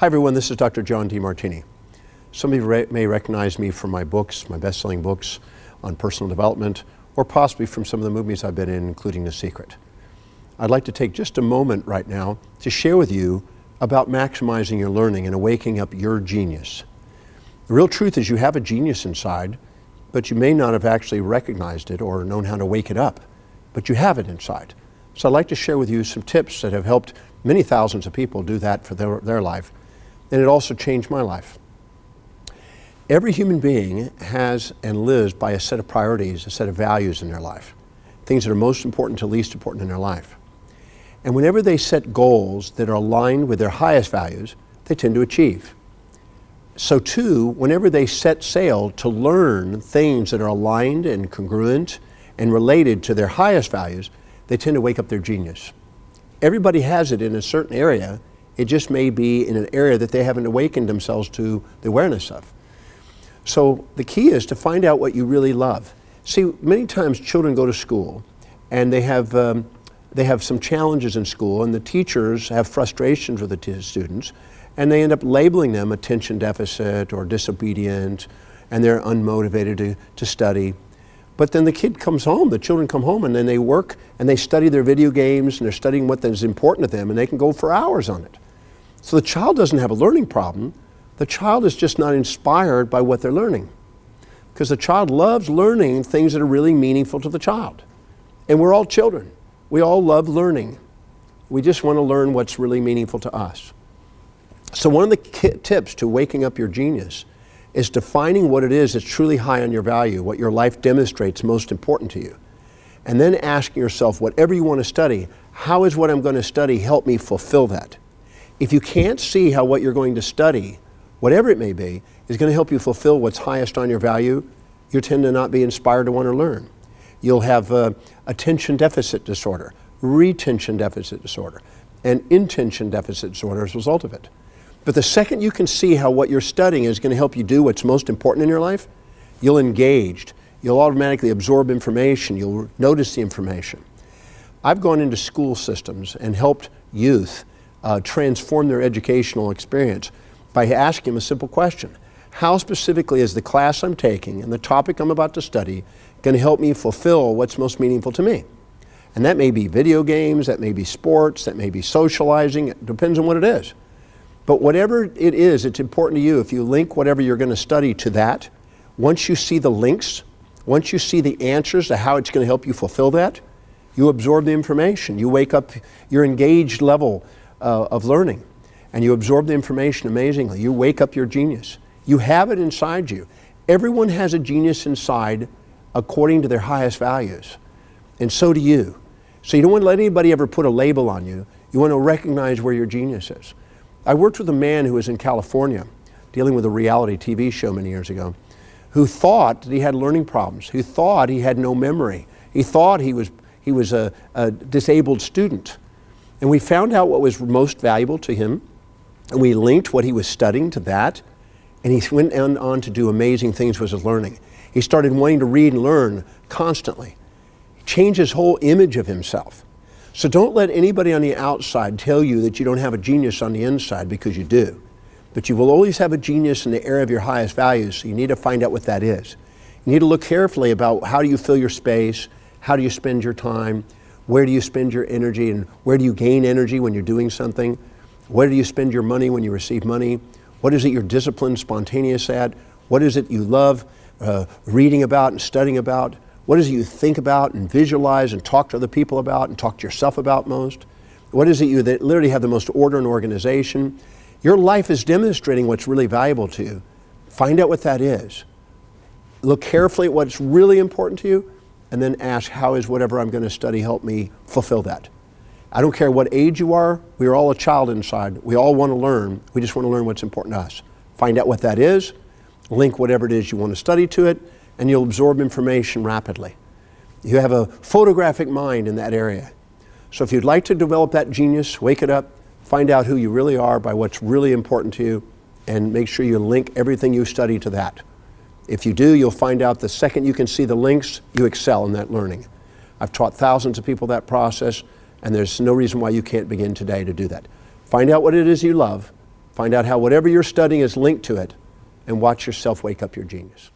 Hi everyone, this is Dr. John Demartini. Some of you may recognize me from my books, my best-selling books on personal development, or possibly from some of the movies I've been in, including The Secret. I'd like to take just a moment right now to share with you about maximizing your learning and waking up your genius. The real truth is you have a genius inside, but you may not have actually recognized it or known how to wake it up, but you have it inside. So I'd like to share with you some tips that have helped many thousands of people do that for their life, and it also changed my life. Every human being has and lives by a set of priorities, a set of values in their life, things that are most important to least important in their life. And whenever they set goals that are aligned with their highest values, they tend to achieve. So too, whenever they set sail to learn things that are aligned and congruent and related to their highest values, they tend to wake up their genius. Everybody has it in a certain area. It just may be in an area that they haven't awakened themselves to the awareness of. So the key is to find out what you really love. See, many times children go to school and they have some challenges in school, and the teachers have frustrations with the students, and they end up labeling them attention deficit or disobedient, and they're unmotivated to study. But then the children come home, and then they work and they study their video games, and they're studying what is important to them, and they can go for hours on it. So the child doesn't have a learning problem. The child is just not inspired by what they're learning, because the child loves learning things that are really meaningful to the child. And we're all children. We all love learning. We just want to learn what's really meaningful to us. So one of the tips to waking up your genius is defining what it is that's truly high on your value, what your life demonstrates most important to you. And then asking yourself, whatever you want to study, how is what I'm going to study help me fulfill that? If you can't see how what you're going to study, whatever it may be, is going to help you fulfill what's highest on your value, you tend to not be inspired to want to learn. You'll have attention deficit disorder, retention deficit disorder, and intention deficit disorder as a result of it. But the second you can see how what you're studying is going to help you do what's most important in your life, you'll engage. You'll automatically absorb information. You'll notice the information. I've gone into school systems and helped youth transform their educational experience by asking them a simple question. How specifically is the class I'm taking and the topic I'm about to study going to help me fulfill what's most meaningful to me? And that may be video games, that may be sports, that may be socializing. It depends on what it is. But whatever it is, it's important to you. If you link whatever you're going to study to that, once you see the links, once you see the answers to how it's going to help you fulfill that, you absorb the information. You wake up your engaged level of learning, and you absorb the information amazingly. You wake up your genius. You have it inside you. Everyone has a genius inside according to their highest values, and so do you. So you don't want to let anybody ever put a label on you. You want to recognize where your genius is. I worked with a man who was in California dealing with a reality TV show many years ago, who thought that he had learning problems, who thought he had no memory. He thought he was a disabled student. And we found out what was most valuable to him, and we linked what he was studying to that, and he went on to do amazing things with his learning. He started wanting to read and learn constantly. He changed his whole image of himself. So don't let anybody on the outside tell you that you don't have a genius on the inside, because you do. But you will always have a genius in the area of your highest values, so you need to find out what that is. You need to look carefully about how do you fill your space, how do you spend your time, where do you spend your energy, and where do you gain energy when you're doing something, where do you spend your money when you receive money, what is it you're disciplined, spontaneous at, what is it you love reading about and studying about, what is it you think about and visualize and talk to other people about and talk to yourself about most? What is it you that literally have the most order and organization? Your life is demonstrating what's really valuable to you. Find out what that is. Look carefully at what's really important to you, and then ask, how is whatever I'm going to study help me fulfill that? I don't care what age you are. We are all a child inside. We all want to learn. We just want to learn what's important to us. Find out what that is, link whatever it is you want to study to it, and you'll absorb information rapidly. You have a photographic mind in that area. So if you'd like to develop that genius, wake it up, find out who you really are by what's really important to you, and make sure you link everything you study to that. If you do, you'll find out the second you can see the links, you excel in that learning. I've taught thousands of people that process, and there's no reason why you can't begin today to do that. Find out what it is you love, Find out how whatever you're studying is linked to it, and watch yourself wake up your genius.